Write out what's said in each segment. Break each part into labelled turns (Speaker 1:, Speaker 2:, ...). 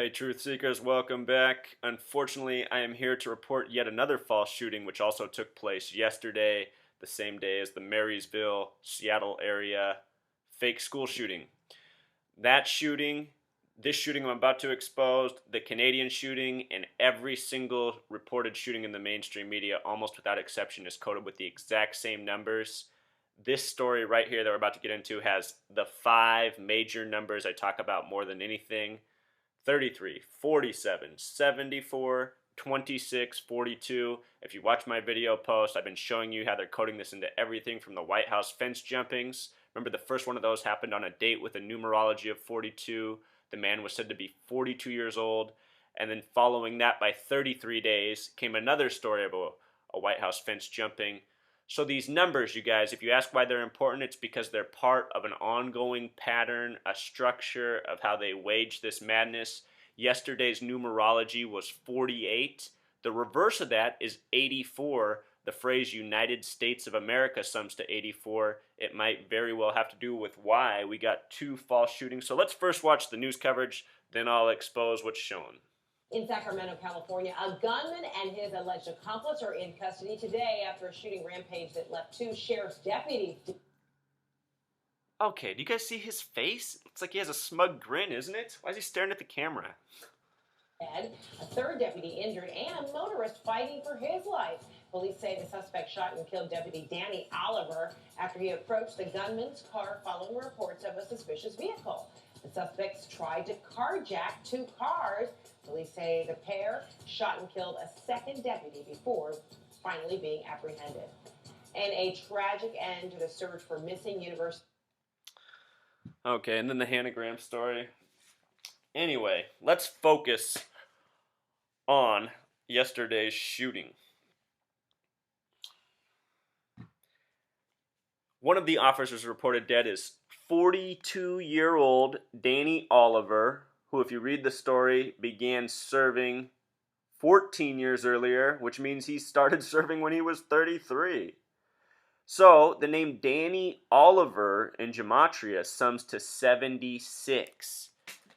Speaker 1: Hey, Truth Seekers, welcome back. Unfortunately, I am here to report yet another false shooting, which also took place yesterday, the same day as the Marysville, Seattle area fake school shooting. That shooting, this shooting I'm about to expose, the Canadian shooting, and every single reported shooting in the mainstream media, almost without exception, is coded with the exact same numbers. This story right here that we're about to get into has the 5 major numbers I talk about more than anything: 33, 47, 74, 26, 42. If you watch my video post, I've been showing you how they're coding this into everything from the White House fence jumpings. Remember, the first one of those happened on a date with a numerology of 42. The man was said to be 42 years old. And then following that by 33 days came another story of a White House fence jumping. So these numbers, you guys, if you ask why they're important, it's because they're part of an ongoing pattern, a structure of how they wage this madness. Yesterday's numerology was 48. The reverse of that is 84. The phrase United States of America sums to 84. It might very well have to do with why we got 2 false shootings. So let's first watch the news coverage, then I'll expose what's shown.
Speaker 2: In Sacramento, California, a gunman and his alleged accomplice are in custody today after a shooting rampage that left 2 sheriff's deputies.
Speaker 1: Okay, do you guys see his face? Looks like he has a smug grin, isn't it? Why is he staring at the camera?
Speaker 2: Dead, a 3rd deputy injured, and a motorist fighting for his life. Police say the suspect shot and killed Deputy Danny Oliver after he approached the gunman's car following reports of a suspicious vehicle. The suspects tried to carjack 2 cars. Police say the pair shot and killed a 2nd deputy before finally being apprehended. And a tragic end to the search for missing university.
Speaker 1: Okay, and then the Hanagram story. Anyway, let's focus on yesterday's shooting. One of the officers reported dead is 42-year-old Danny Oliver, who, if you read the story, began serving 14 years earlier, which means he started serving when he was 33. So the name Danny Oliver in gematria sums to 76.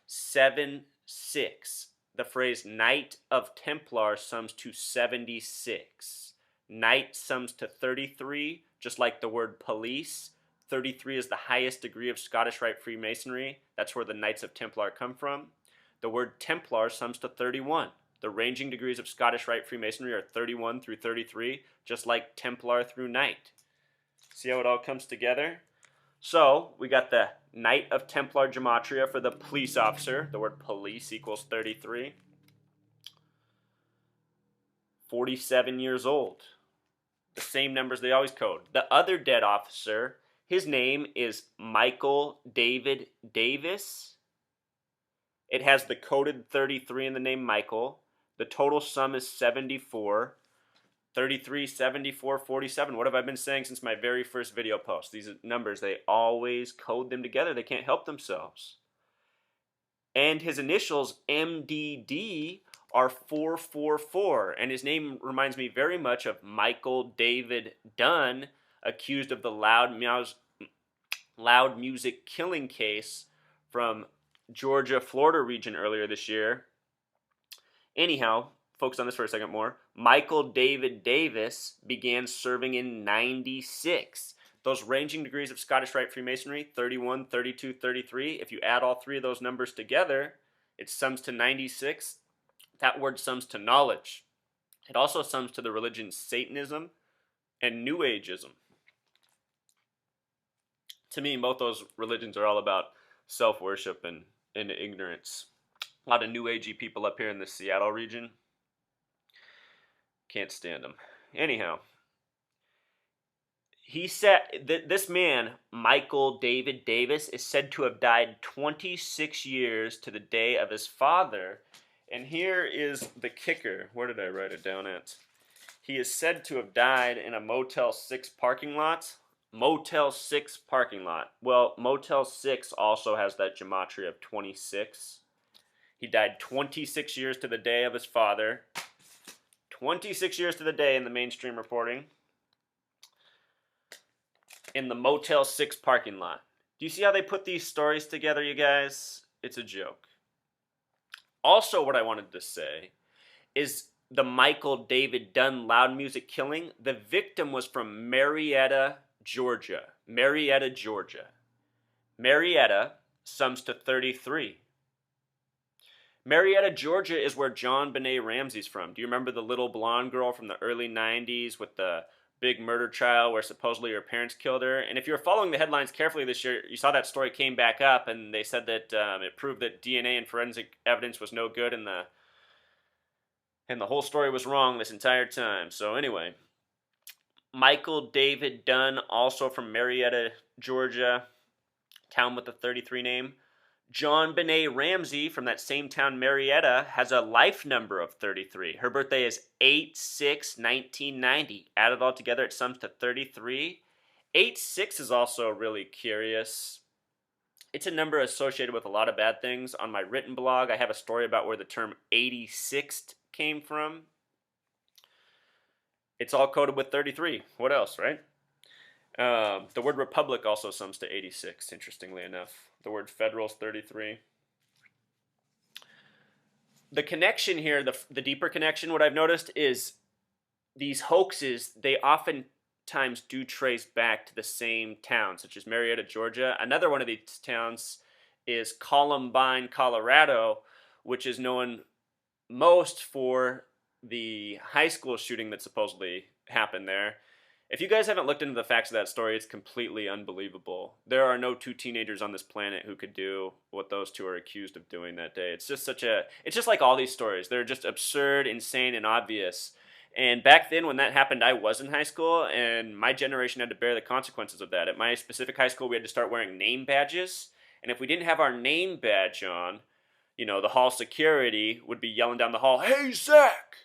Speaker 1: 76. The phrase Knight of Templar sums to 76. Knight sums to 33, just like the word police. 33 is the highest degree of Scottish Rite Freemasonry. That's where the Knights of Templar come from. The word Templar sums to 31. The ranging degrees of Scottish Rite Freemasonry are 31 through 33, just like Templar through Knight. See how it all comes together? So, we got the Knight of Templar gematria for the police officer. The word police equals 33. 47 years old. The same numbers they always code. The other dead officer, his name is Michael David Davis. It has the coded 33 in the name Michael. The total sum is 74. 33, 74, 47. What have I been saying since my very first video post? These numbers, they always code them together. They can't help themselves. And his initials, MDD, are 444. And his name reminds me very much of Michael David Dunn, accused of the loud music killing case from Georgia, Florida region earlier this year. Anyhow, focus on this for a second more. Michael David Davis began serving in 96. Those ranging degrees of Scottish Rite Freemasonry, 31, 32, 33, if you add all 3 of those numbers together, it sums to 96. That word sums to knowledge. It also sums to the religion Satanism and New Ageism. To me, both those religions are all about self-worship and ignorance. A lot of New Agey people up here in the Seattle region. Can't stand them. Anyhow, he said that this man, Michael David Davis, is said to have died 26 years to the day of his father. And here is the kicker. Where did I write it down at? He is said to have died in a Motel 6 parking lot. Motel 6 parking lot. Well, Motel 6 also has that gematria of 26. He died 26 years to the day of his father. 26 years to the day in the mainstream reporting. In the Motel 6 parking lot. Do you see how they put these stories together, you guys? It's a joke. Also, what I wanted to say is the Michael David Dunn loud music killing. The victim was from Marietta, Georgia. Marietta, Georgia. Marietta sums to 33. Marietta, Georgia is where John Benet Ramsey's from. Do you remember the little blonde girl from the early 90s with the big murder trial where supposedly her parents killed her? And if you were following the headlines carefully this year, you saw that story came back up, and they said that it proved that DNA and forensic evidence was no good, and the whole story was wrong this entire time. So anyway, Michael David Dunn, also from Marietta, Georgia, town with the 33 name. John Benet Ramsey from that same town, Marietta, has a life number of 33. Her birthday is 8/6/1990. Add it all together, it sums to 33. 8/6 is also really curious. It's a number associated with a lot of bad things. On my written blog, I have a story about where the term 86th came from. It's all coded with 33. What else, right? The word republic also sums to 86, interestingly enough. The word federal is 33. The connection here, the deeper connection, what I've noticed is these hoaxes, they oftentimes do trace back to the same town, such as Marietta, Georgia. Another one of these towns is Columbine, Colorado, which is known most for the high school shooting that supposedly happened there. If you guys haven't looked into the facts of that story, it's completely unbelievable. There are no two teenagers on this planet who could do what those two are accused of doing that day. It's just it's just like all these stories. They're just absurd, insane, and obvious. And back then when that happened, I was in high school, and my generation had to bear the consequences of that. At my specific high school, we had to start wearing name badges. And if we didn't have our name badge on, the hall security would be yelling down the hall, "Hey, Zach!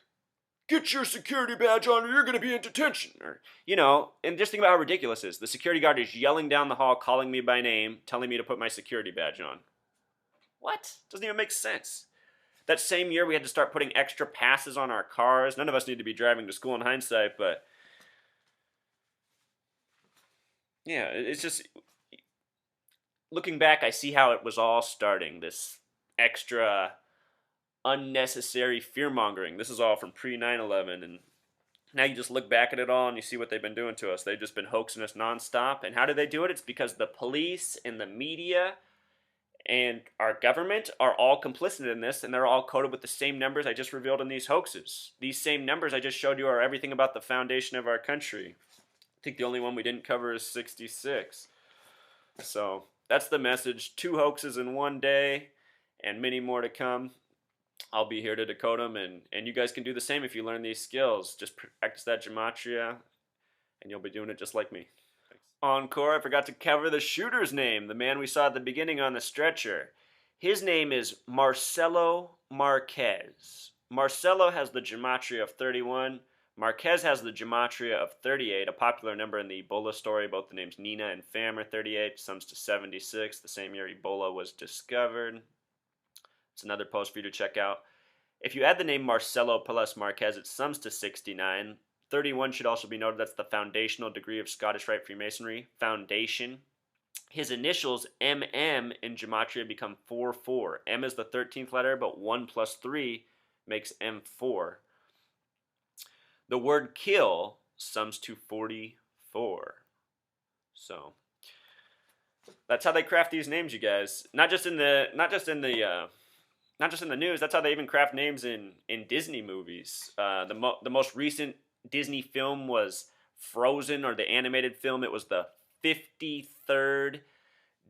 Speaker 1: Get your security badge on or you're going to be in detention." Or, and just think about how ridiculous it is. The security guard is yelling down the hall, calling me by name, telling me to put my security badge on. What? Doesn't even make sense. That same year, we had to start putting extra passes on our cars. None of us need to be driving to school in hindsight, but yeah, it's just, looking back, I see how it was all starting, this extra unnecessary fear-mongering. This is all from pre-9/11, and now you just look back at it all and you see what they've been doing to us. They've just been hoaxing us nonstop. And how do they do it? It's because the police and the media and our government are all complicit in this, and they're all coded with the same numbers I just revealed in these hoaxes. These same numbers I just showed you are everything about the foundation of our country. I think the only one we didn't cover is 66. So that's the message. 2 hoaxes in one day, and many more to come. I'll be here to decode them, and you guys can do the same if you learn these skills. Just practice that gematria, and you'll be doing it just like me. Thanks. Encore, I forgot to cover the shooter's name, the man we saw at the beginning on the stretcher. His name is Marcelo Marquez. Marcelo has the gematria of 31. Marquez has the gematria of 38, a popular number in the Ebola story. Both the names Nina and Fam are 38, sums to 76, the same year Ebola was discovered. It's another post for you to check out. If you add the name Marcelo plus Marquez, it sums to 69. 31 should also be noted. That's the foundational degree of Scottish Rite Freemasonry. Foundation. His initials, MM, in gematria become 44. M is the 13th letter, but 1 plus 3 makes M4. The word kill sums to 44. So that's how they craft these names, you guys. Not just in the news. That's how they even craft names in Disney movies. The most recent Disney film was Frozen, or the animated film. It was the 53rd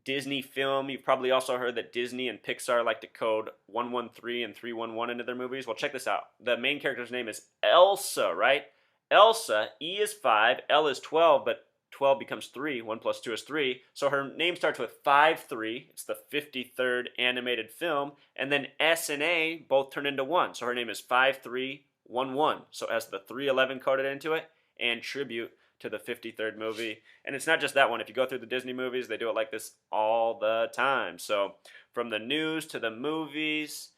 Speaker 1: Disney film. You've probably also heard that Disney and Pixar like to code 113 and 311 into their movies. Well, check this out. The main character's name is Elsa, right? Elsa, E is 5, L is 12, but 12 becomes 3. 1 plus 2 is 3. So her name starts with 53. It's the 53rd animated film. And then S and A both turn into 1. So her name is 5311. So it has the 311 coded into it, and tribute to the 53rd movie. And it's not just that one. If you go through the Disney movies, they do it like this all the time. So from the news to the movies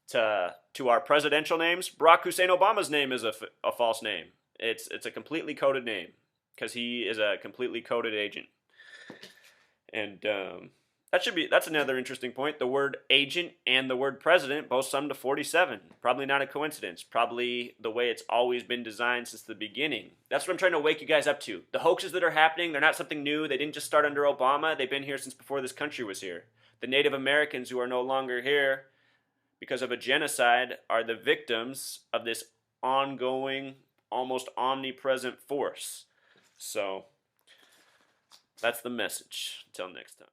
Speaker 1: to our presidential names, Barack Hussein Obama's name is a false name. It's a completely coded name, because he is a completely coded agent. And That's another interesting point. The word agent and the word president both sum to 47. Probably not a coincidence. Probably the way it's always been designed since the beginning. That's what I'm trying to wake you guys up to. The hoaxes that are happening, they're not something new. They didn't just start under Obama. They've been here since before this country was here. The Native Americans who are no longer here because of a genocide are the victims of this ongoing, almost omnipresent force. So that's the message. Until next time.